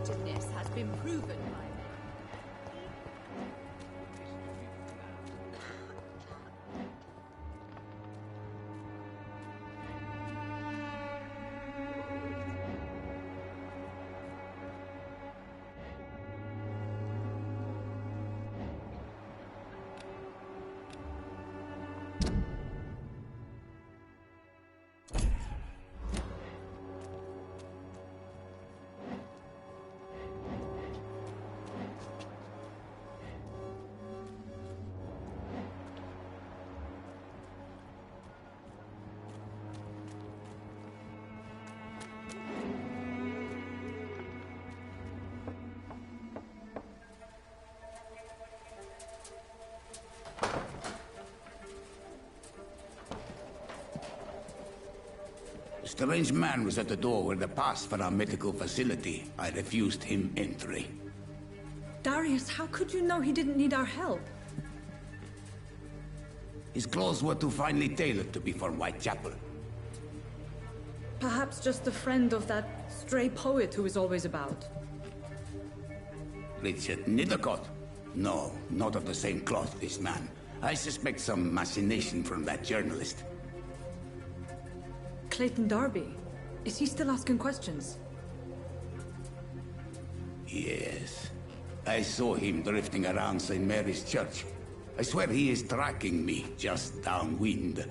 effectiveness has been proven by me. A strange man was at the door with a pass for our medical facility. I refused him entry. Darius, how could you know he didn't need our help? His clothes were too finely tailored to be for Whitechapel. Perhaps just a friend of that stray poet who is always about. Richard Nethercott? No, not of the same cloth, this man. I suspect some machination from that journalist. Clayton Darby. Is he still asking questions? Yes. I saw him drifting around St. Mary's Church. I swear he is tracking me just downwind.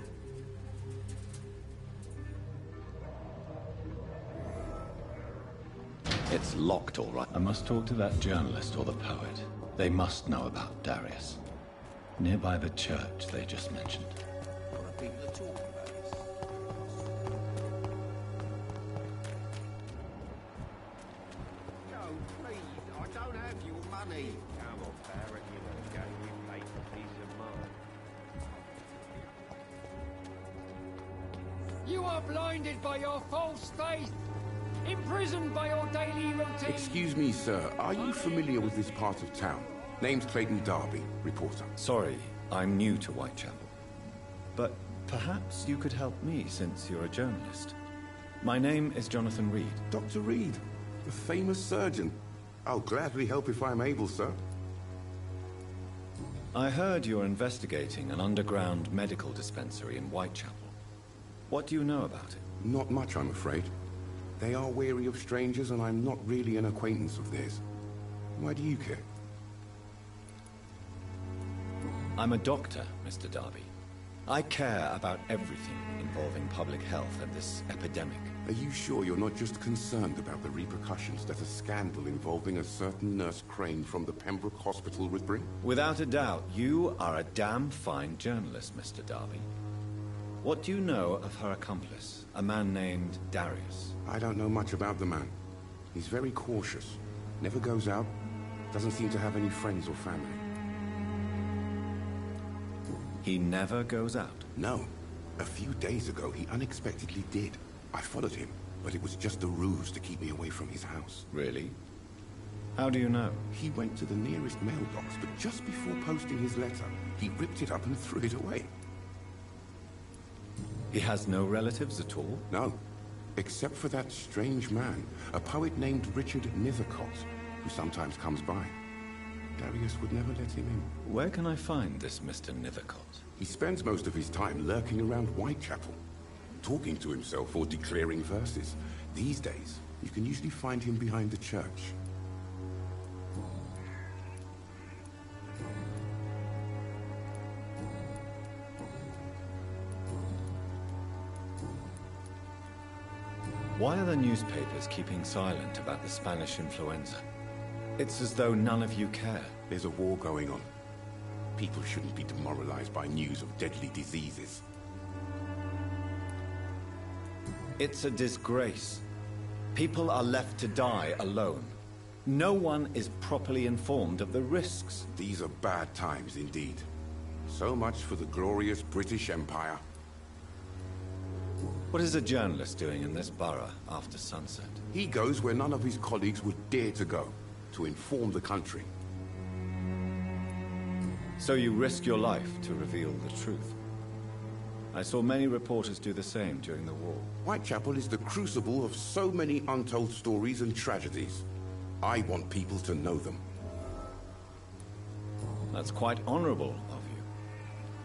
It's locked, all right. I must talk to that journalist or the poet. They must know about Darius. Nearby the church they just mentioned. What are people talking about this? No, please, I don't have your money. Come on, Barrett, you know the game we play for peace of mind. You are blinded by your false faith, imprisoned by your daily routine. Excuse me, sir. Are you familiar with this part of town? Name's Clayton Darby, reporter. Sorry, I'm new to Whitechapel. But perhaps you could help me since you're a journalist. My name is Jonathan Reed. Dr. Reed, the famous surgeon. I'll gladly help if I'm able, sir. I heard you're investigating an underground medical dispensary in Whitechapel. What do you know about it? Not much, I'm afraid. They are wary of strangers, and I'm not really an acquaintance of theirs. Why do you care? I'm a doctor, Mr. Darby. I care about everything involving public health and this epidemic. Are you sure you're not just concerned about the repercussions that a scandal involving a certain Nurse Crane from the Pembroke Hospital would bring? Without a doubt, you are a damn fine journalist, Mr. Darby. What do you know of her accomplice, a man named Darius? I don't know much about the man. He's very cautious. Never goes out. Doesn't seem to have any friends or family. He never goes out? No. A few days ago, he unexpectedly did. I followed him, but it was just a ruse to keep me away from his house. Really? How do you know? He went to the nearest mailbox, but just before posting his letter, he ripped it up and threw it away. He has no relatives at all? No. Except for that strange man, a poet named Richard Nethercott, who sometimes comes by. Darius would never let him in. Where can I find this Mr. Nethercott? He spends most of his time lurking around Whitechapel, talking to himself or declaring verses. These days, you can usually find him behind the church. Why are the newspapers keeping silent about the Spanish influenza? It's as though none of you care. There's a war going on. People shouldn't be demoralized by news of deadly diseases. It's a disgrace. People are left to die alone. No one is properly informed of the risks. These are bad times indeed. So much for the glorious British Empire. What is a journalist doing in this borough after sunset? He goes where none of his colleagues would dare to go, to inform the country. So you risk your life to reveal the truth. I saw many reporters do the same during the war. Whitechapel is the crucible of so many untold stories and tragedies. I want people to know them. That's quite honorable of you.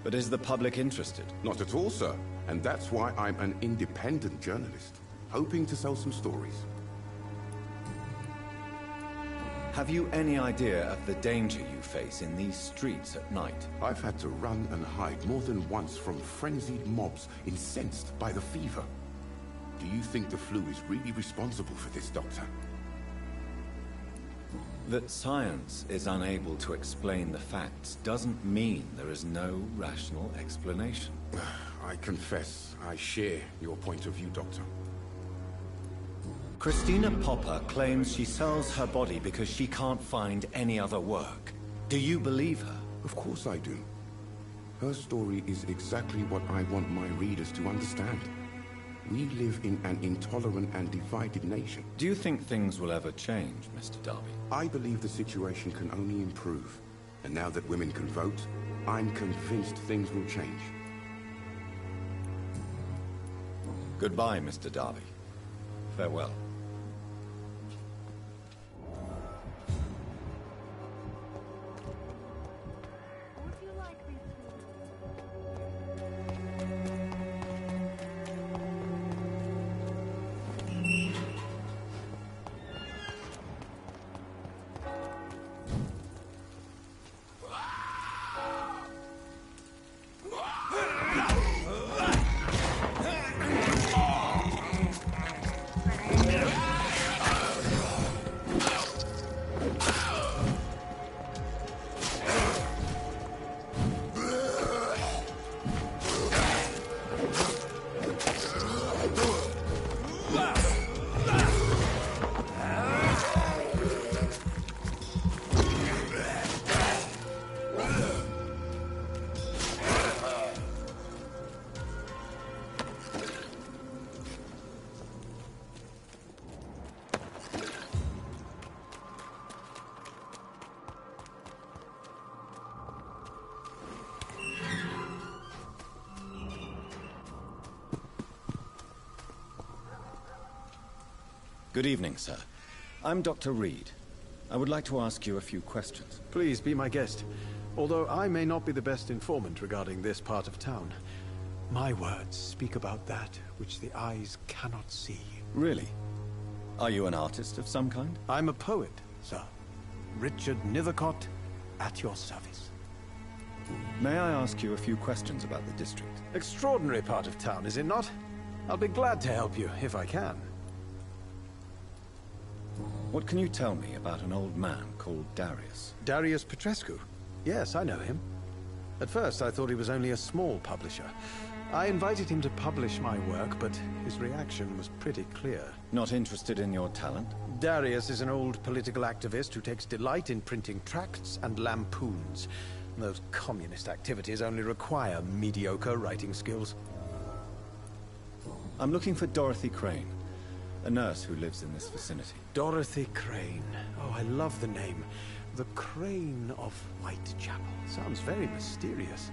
But is the public interested? Not at all, sir. And that's why I'm an independent journalist, hoping to sell some stories. Have you any idea of the danger you face in these streets at night? I've had to run and hide more than once from frenzied mobs incensed by the fever. Do you think the flu is really responsible for this, Doctor? That science is unable to explain the facts doesn't mean there is no rational explanation. I confess, I share your point of view, Doctor. Christina Popper claims she sells her body because she can't find any other work. Do you believe her? Of course I do. Her story is exactly what I want my readers to understand. We live in an intolerant and divided nation. Do you think things will ever change, Mr. Darby? I believe the situation can only improve. And now that women can vote, I'm convinced things will change. Goodbye, Mr. Darby. Farewell. Would you like me Good evening, sir. I'm Dr. Reed. I would like to ask you a few questions. Please be my guest. Although I may not be the best informant regarding this part of town, my words speak about that which the eyes cannot see. Really? Are you an artist of some kind? I'm a poet, sir. Richard Nethercott, at your service. May I ask you a few questions about the district? Extraordinary part of town, is it not? I'll be glad to help you, if I can. What can you tell me about an old man called Darius? Darius Petrescu? Yes, I know him. At first, I thought he was only a small publisher. I invited him to publish my work, but his reaction was pretty clear. Not interested in your talent? Darius is an old political activist who takes delight in printing tracts and lampoons. Those communist activities only require mediocre writing skills. I'm looking for Dorothy Crane, a nurse who lives in this vicinity. Dorothy Crane. Oh, I love the name. The Crane of Whitechapel. Sounds very mysterious.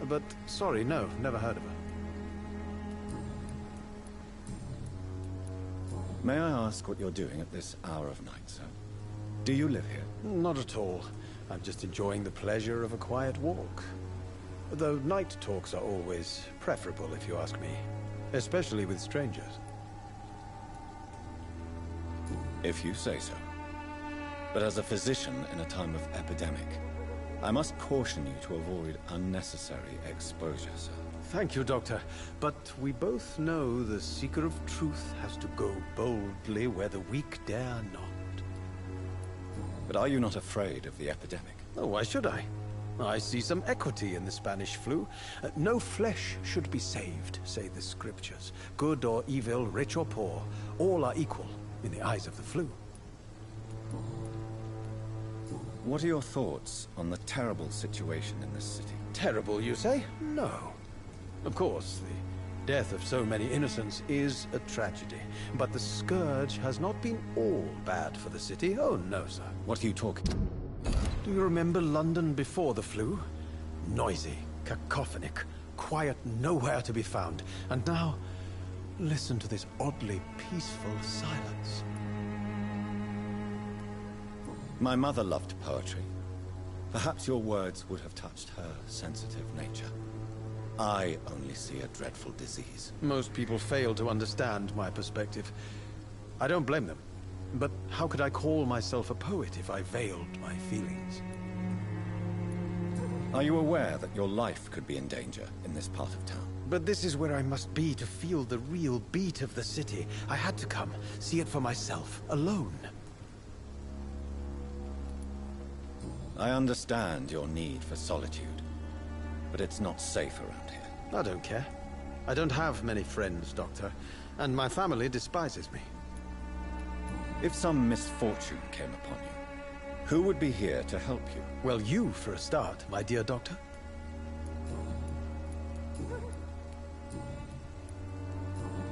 But, sorry, no, never heard of her. May I ask what you're doing at this hour of night, sir? Do you live here? Not at all. I'm just enjoying the pleasure of a quiet walk. Though night talks are always preferable, if you ask me. Especially with strangers. If you say so. But as a physician in a time of epidemic, I must caution you to avoid unnecessary exposure, sir. Thank you, Doctor. But we both know the seeker of truth has to go boldly where the weak dare not. But are you not afraid of the epidemic? Oh, why should I? I see some equity in the Spanish flu. No flesh should be saved, say the scriptures. Good or evil, rich or poor, all are equal in the eyes of the flu. What are your thoughts on the terrible situation in this city? Terrible, you say? No. Of course, the death of so many innocents is a tragedy. But the scourge has not been all bad for the city. Oh, no, sir. What are you talking? Do you remember London before the flu? Noisy, cacophonic, quiet nowhere to be found. And now, listen to this oddly peaceful silence. My mother loved poetry. Perhaps your words would have touched her sensitive nature. I only see a dreadful disease. Most people fail to understand my perspective. I don't blame them. But how could I call myself a poet if I veiled my feelings? Are you aware that your life could be in danger in this part of town? But this is where I must be to feel the real beat of the city. I had to come, see it for myself, alone. I understand your need for solitude, but it's not safe around here. I don't care. I don't have many friends, Doctor, and my family despises me. If some misfortune came upon you, who would be here to help you? Well, you for a start, my dear Doctor.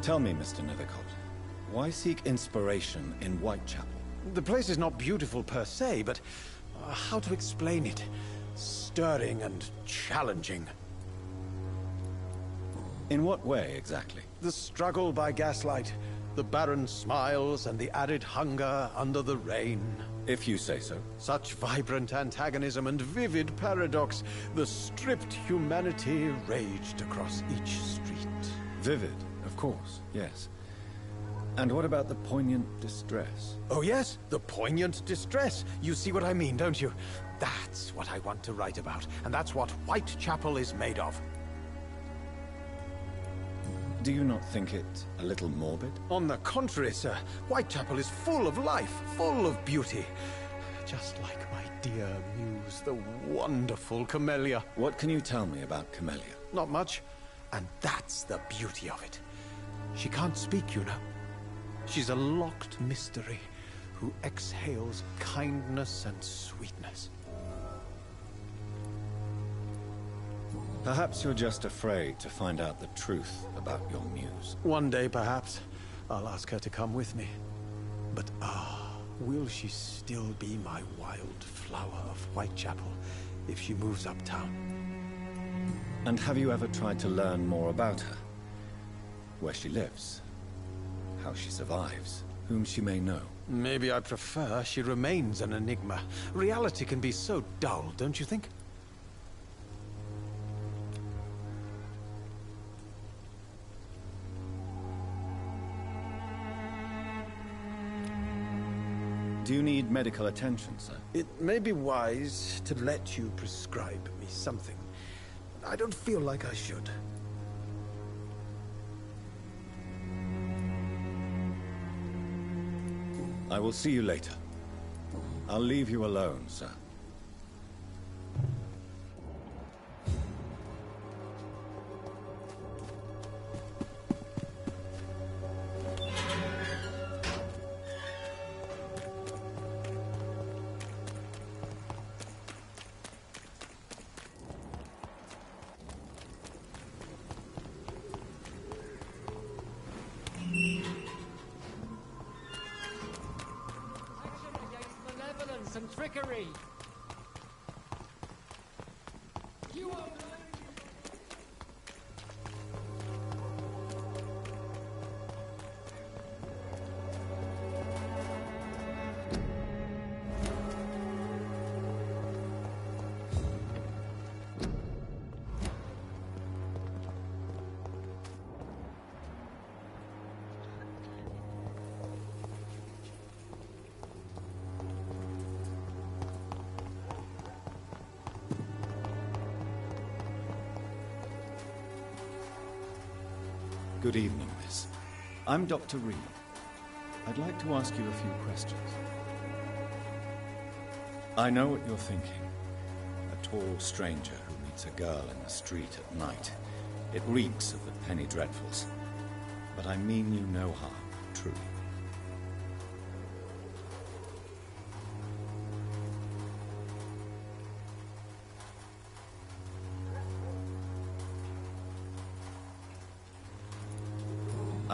Tell me, Mr. Nethercott, why seek inspiration in Whitechapel? The place is not beautiful per se, but how to explain it? Stirring and challenging. In what way, exactly? The struggle by gaslight, the barren smiles and the added hunger under the rain. If you say so. Such vibrant antagonism and vivid paradox. The stripped humanity raged across each street. Vivid, of course, yes. And what about the poignant distress? Oh yes, the poignant distress. You see what I mean, don't you? That's what I want to write about, and that's what Whitechapel is made of. Do you not think it a little morbid? On the contrary, sir. Whitechapel is full of life, full of beauty. Just like my dear muse, the wonderful Camellia. What can you tell me about Camellia? Not much, and that's the beauty of it. She can't speak, you know. She's a locked mystery who exhales kindness and sweetness. Perhaps you're just afraid to find out the truth about your muse. One day, perhaps, I'll ask her to come with me. But will she still be my wild flower of Whitechapel if she moves uptown? And have you ever tried to learn more about her? Where she lives? How she survives? Whom she may know? Maybe I prefer she remains an enigma. Reality can be so dull, don't you think? Do you need medical attention, sir? It may be wise to let you prescribe me something. I don't feel like I should. I will see you later. I'll leave you alone, sir. And trickery. You are Good evening, miss. I'm Dr. Reed. I'd like to ask you a few questions. I know what you're thinking. A tall stranger who meets a girl in the street at night. It reeks of the penny dreadfuls. But I mean you no harm, truly.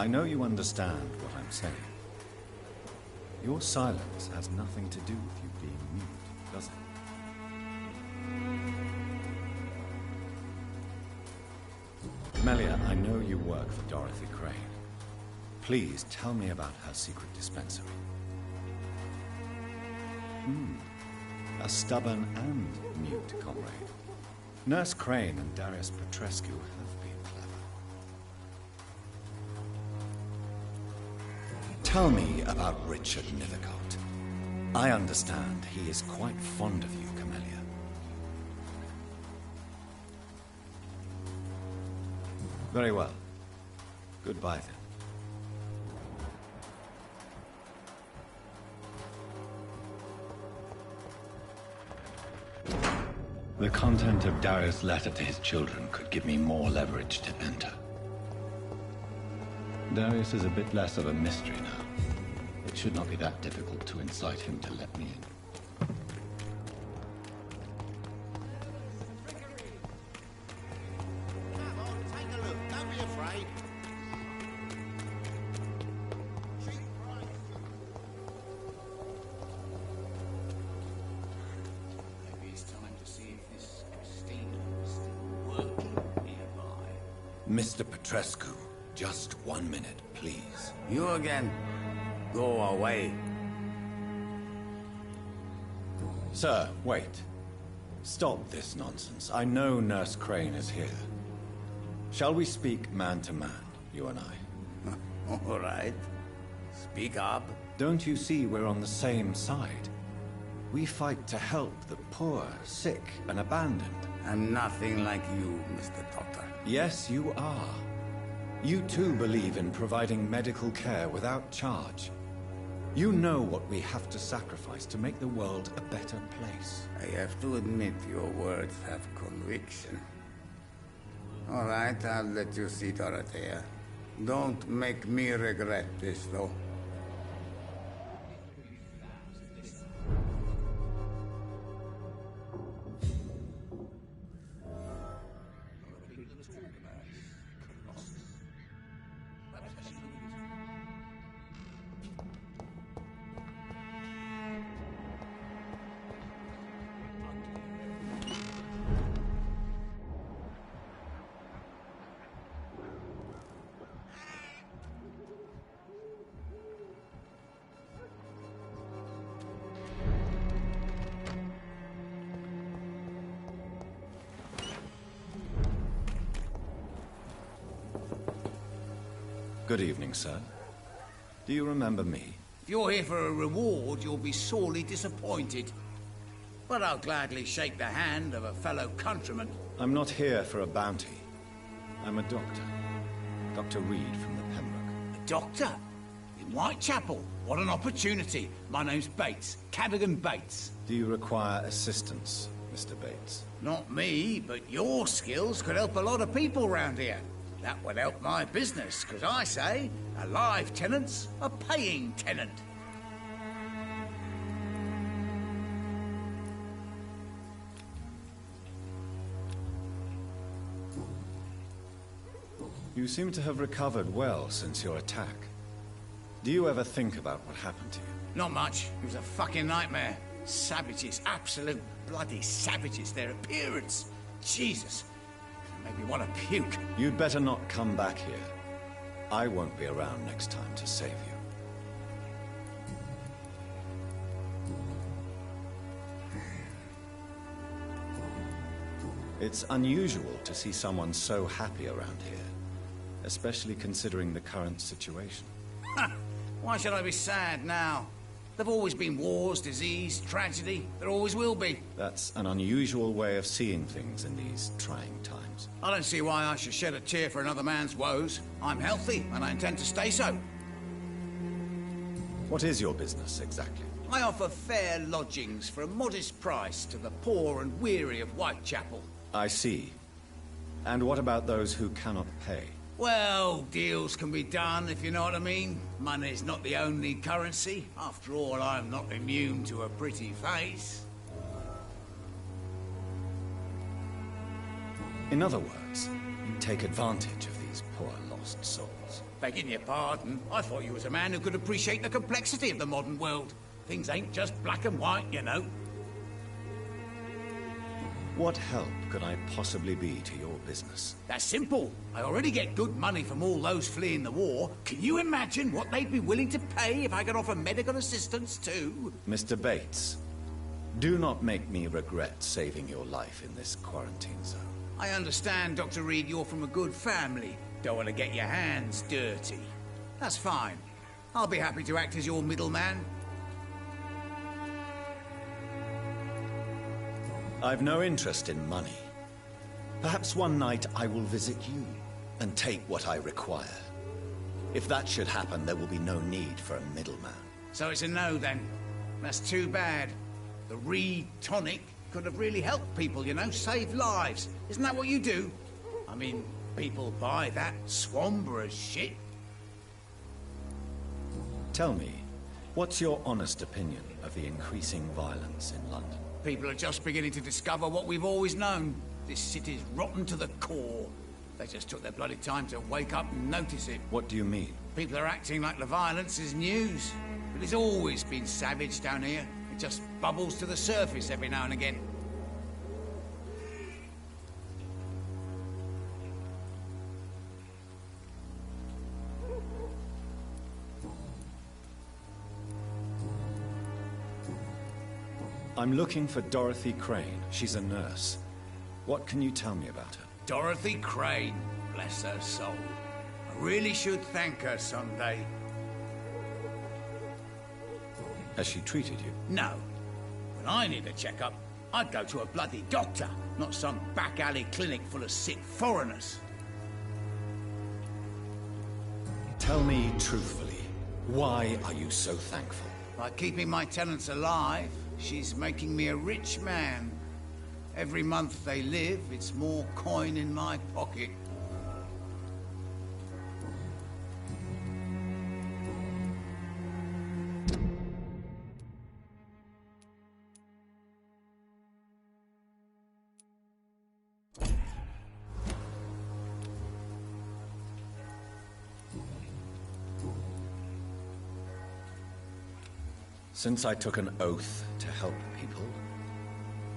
I know you understand what I'm saying. Your silence has nothing to do with you being mute, does it? Camellia, I know you work for Dorothy Crane. Please tell me about her secret dispensary. A stubborn and mute comrade. Nurse Crane and Darius Petrescu have been clever. Tell me about Richard Nithercott. I understand he is quite fond of you, Camellia. Very well. Goodbye, then. The content of Darius' letter to his children could give me more leverage to enter. Darius is a bit less of a mystery now. It should not be that difficult to incite him to let me in. Come on, take a look. Don't be afraid. Maybe it's time to see if this Christina is still working nearby. Mr. Petrescu, just 1 minute, please. You again. Go away. Sir, wait. Stop this nonsense. I know Nurse Crane is here. Shall we speak man to man, you and I? All right. Speak up. Don't you see we're on the same side? We fight to help the poor, sick, and abandoned. I'm nothing like you, Mr. Doctor. Yes, you are. You too believe in providing medical care without charge. You know what we have to sacrifice to make the world a better place. I have to admit your words have conviction. All right, I'll let you see Dorothea. Don't make me regret this, though. Good evening, sir. Do you remember me? If you're here for a reward, you'll be sorely disappointed. But I'll gladly shake the hand of a fellow countryman. I'm not here for a bounty. I'm a doctor. Dr. Reed from the Pembroke. A doctor? In Whitechapel? What an opportunity. My name's Bates. Cadogan Bates. Do you require assistance, Mr. Bates? Not me, but your skills could help a lot of people round here. That would help my business, because I say, a live tenant's a paying tenant. You seem to have recovered well since your attack. Do you ever think about what happened to you? Not much. It was a fucking nightmare. Savages, absolute bloody savages. Their appearance. Jesus. Made me want to puke. You'd better not come back here. I won't be around next time to save you. It's unusual to see someone so happy around here, especially considering the current situation. Why should I be sad now? There've always been wars, disease, tragedy. There always will be. That's an unusual way of seeing things in these trying times. I don't see why I should shed a tear for another man's woes. I'm healthy, and I intend to stay so. What is your business, exactly? I offer fair lodgings for a modest price to the poor and weary of Whitechapel. I see. And what about those who cannot pay? Well, deals can be done, if you know what I mean. Money's not the only currency. After all, I'm not immune to a pretty face. In other words, you take advantage of these poor lost souls. Begging your pardon, I thought you was a man who could appreciate the complexity of the modern world. Things ain't just black and white, you know. What help could I possibly be to your business? That's simple. I already get good money from all those fleeing the war. Can you imagine what they'd be willing to pay if I could offer medical assistance too? Mr. Bates, Do not make me regret saving your life in this quarantine zone. I understand, Dr. Reed, you're from a good family. Don't want to get your hands dirty. That's fine. I'll be happy to act as your middleman. I've no interest in money. Perhaps one night I will visit you and take what I require. If that should happen, there will be no need for a middleman. So it's a no, then. That's too bad. The Reed tonic could have really helped people, you know, save lives. Isn't that what you do? I mean, people buy that Swamborous shit. Tell me, what's your honest opinion of the increasing violence in London? People are just beginning to discover what we've always known. This city's rotten to the core. They just took their bloody time to wake up and notice it. What do you mean? People are acting like the violence is news. But it's always been savage down here. It just bubbles to the surface every now and again. I'm looking for Dorothy Crane. She's a nurse. What can you tell me about her? Dorothy Crane, bless her soul. I really should thank her someday. Has she treated you? No. When I need a checkup, I'd go to a bloody doctor, not some back-alley clinic full of sick foreigners. Tell me truthfully, why are you so thankful? By keeping my tenants alive, she's making me a rich man. Every month they live, it's more coin in my pocket. Since I took an oath to help people,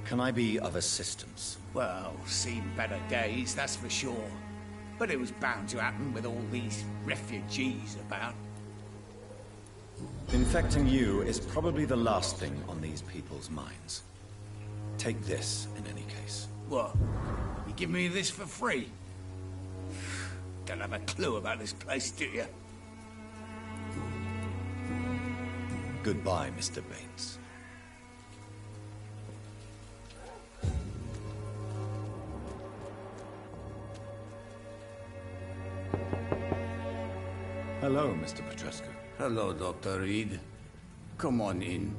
can I be of assistance? Well, seen better days, that's for sure. But it was bound to happen with all these refugees about. Infecting you is probably the last thing on these people's minds. Take this, in any case. What? You give me this for free? Don't have a clue about this place, do you? Goodbye, Mr. Bates. Hello, Mr. Petrescu. Hello, Dr. Reed. Come on in.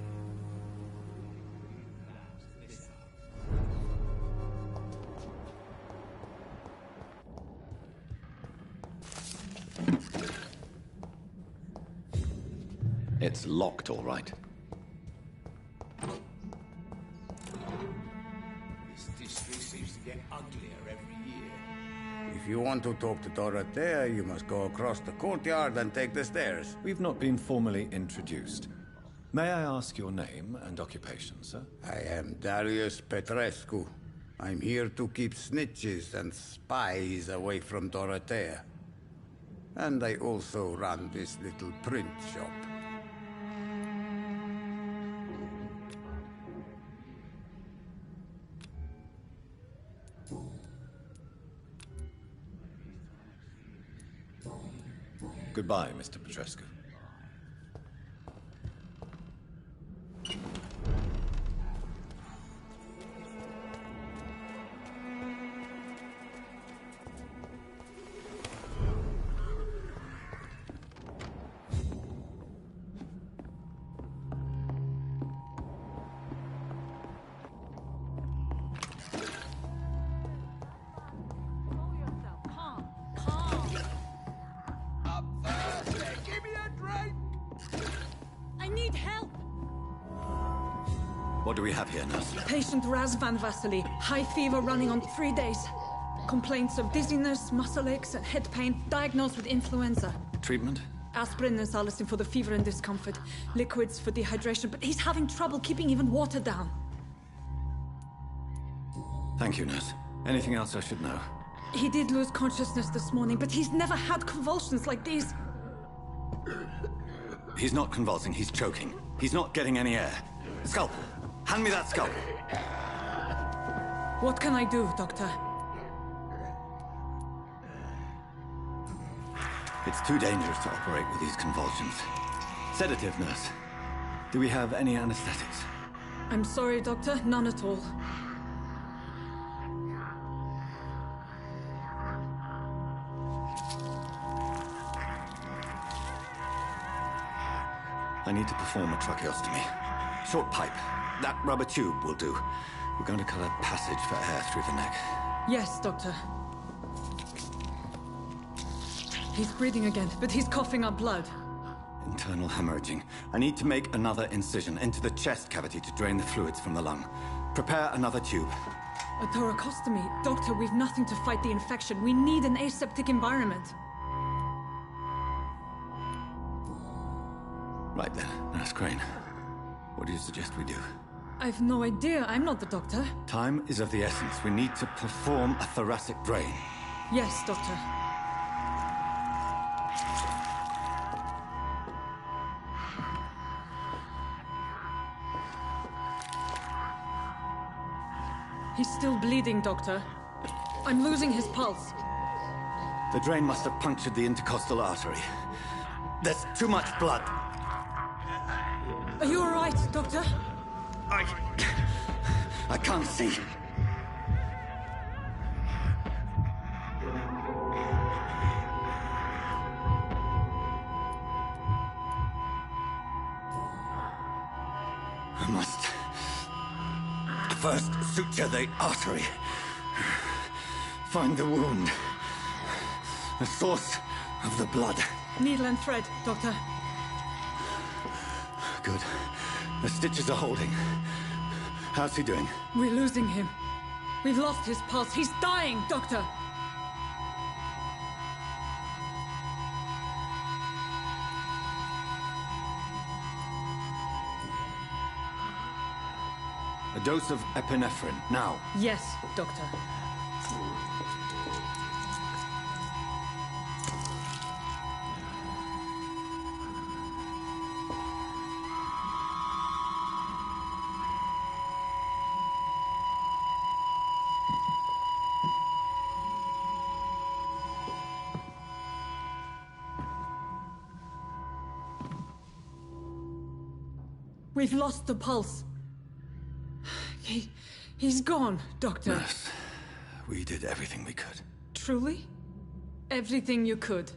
It's locked, all right. This district seems to get uglier every year. If you want to talk to Dorothea, you must go across the courtyard and take the stairs. We've not been formally introduced. May I ask your name and occupation, sir? I am Darius Petrescu. I'm here to keep snitches and spies away from Dorothea. And I also run this little print shop. Goodbye, Mr. Petrescu. What do we have here, nurse? Patient Raz Van Vasily. High fever running on 3 days. Complaints of dizziness, muscle aches, and head pain. Diagnosed with influenza. Treatment? Aspirin and salicin for the fever and discomfort. Liquids for dehydration, but he's having trouble keeping even water down. Thank you, nurse. Anything else I should know? He did lose consciousness this morning, but he's never had convulsions like these. He's not convulsing, he's choking. He's not getting any air. Scalpel! Hand me that skull. What can I do, Doctor? It's too dangerous to operate with these convulsions. Sedative, nurse. Do we have any anesthetics? I'm sorry, Doctor. None at all. I need to perform a tracheostomy. Short pipe. That rubber tube will do. We're going to cut a passage for air through the neck. Yes, Doctor. He's breathing again, but he's coughing up blood. Internal hemorrhaging. I need to make another incision into the chest cavity to drain the fluids from the lung. Prepare another tube. A thoracostomy. Doctor, we've nothing to fight the infection. We need an aseptic environment. Right then, Nurse Crane. What do you suggest we do? I've no idea. I'm not the doctor. Time is of the essence. We need to perform a thoracic drain. Yes, Doctor. He's still bleeding, Doctor. I'm losing his pulse. The drain must have punctured the intercostal artery. There's too much blood. Are you all right, Doctor? I can't see. I must first suture the artery. Find the wound. The source of the blood. Needle and thread, Doctor. Good. The stitches are holding. How's he doing? We're losing him. We've lost his pulse. He's dying, Doctor! A dose of epinephrine, now. Yes, Doctor. We've lost the pulse. He's gone, Doctor. Nurse, we did everything we could. Truly? Everything you could.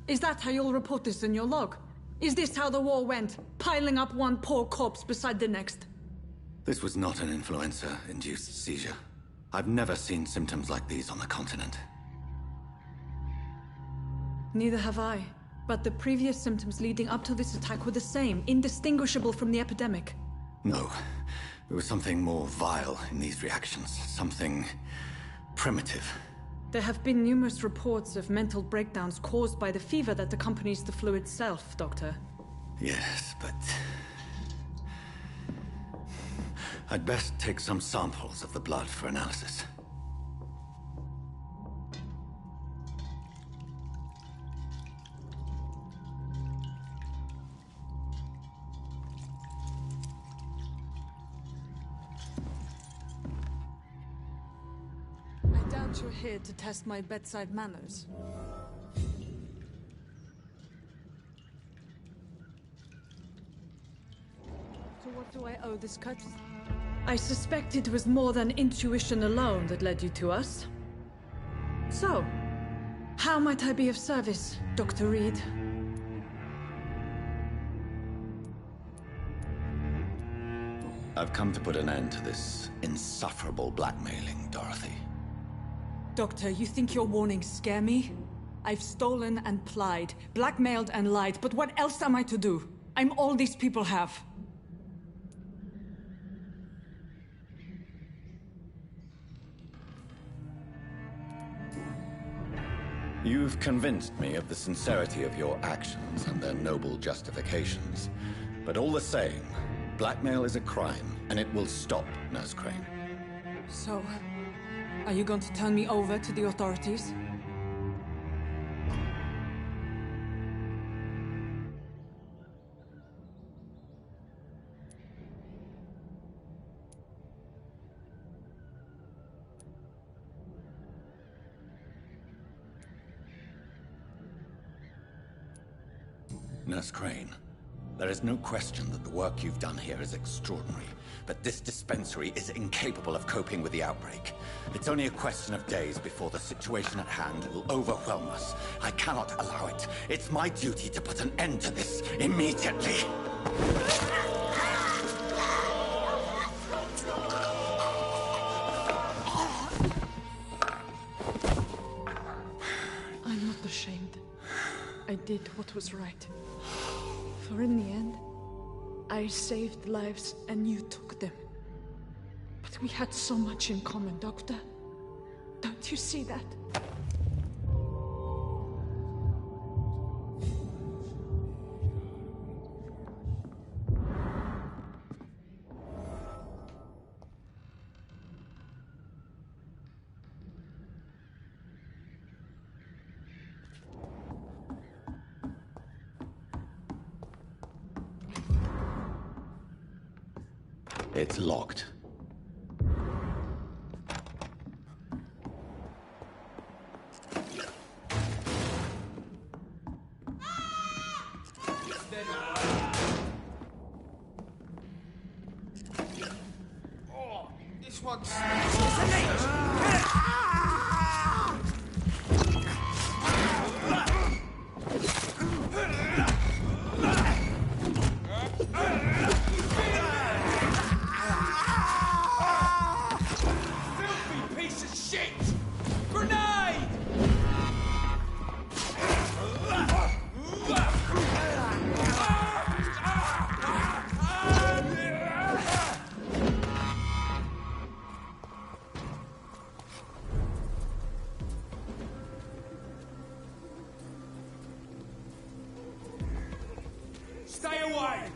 Is that how you'll report this in your log? Is this how the war went? Piling up one poor corpse beside the next? This was not an influenza-induced seizure. I've never seen symptoms like these on the continent. Neither have I. But the previous symptoms leading up to this attack were the same, indistinguishable from the epidemic. No. There was something more vile in these reactions. Something primitive. There have been numerous reports of mental breakdowns caused by the fever that accompanies the flu itself, Doctor. Yes, but I'd best take some samples of the blood for analysis. I doubt you're here to test my bedside manners. To what do I owe this cut? I suspect it was more than intuition alone that led you to us. So, how might I be of service, Dr. Reed? I've come to put an end to this insufferable blackmailing, Dorothy. Doctor, you think your warnings scare me? I've stolen and plied, blackmailed and lied, but what else am I to do? I'm all these people have. You've convinced me of the sincerity of your actions and their noble justifications. But all the same, blackmail is a crime, and it will stop, Nurse Crane. So, are you going to turn me over to the authorities? Nurse Crane, there is no question that the work you've done here is extraordinary, but this dispensary is incapable of coping with the outbreak. It's only a question of days before the situation at hand will overwhelm us. I cannot allow it. It's my duty to put an end to this immediately. I'm not ashamed. I did what was right. For in the end, I saved lives and you took them. But we had so much in common, Doctor. Don't you see that? It's locked. Oh, this one's... Stay away!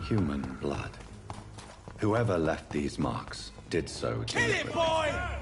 Human blood. Whoever left these marks did so Kill it, deliberately. boy!